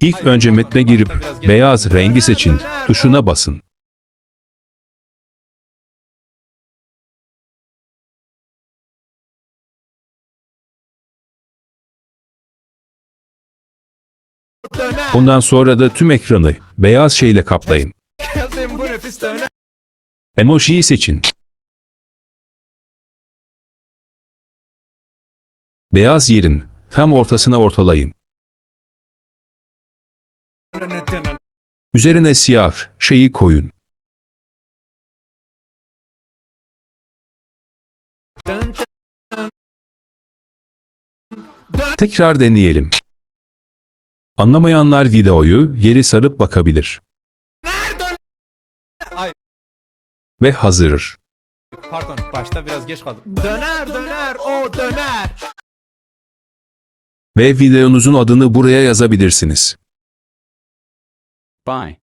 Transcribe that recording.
İlk önce metne girip beyaz rengi seçin tuşuna basın. Ondan sonra da tüm ekranı beyaz şeyle kaplayın. Emojiyi seçin. Beyaz yerin tam ortasına ortalayın. Üzerine siyah şeyi koyun. Tekrar deneyelim. Anlamayanlar videoyu geri sarıp bakabilir. Ve hazır. Pardon, başta biraz geç kaldım. Döner, o döner. Ve videonuzun adını buraya yazabilirsiniz. Bye.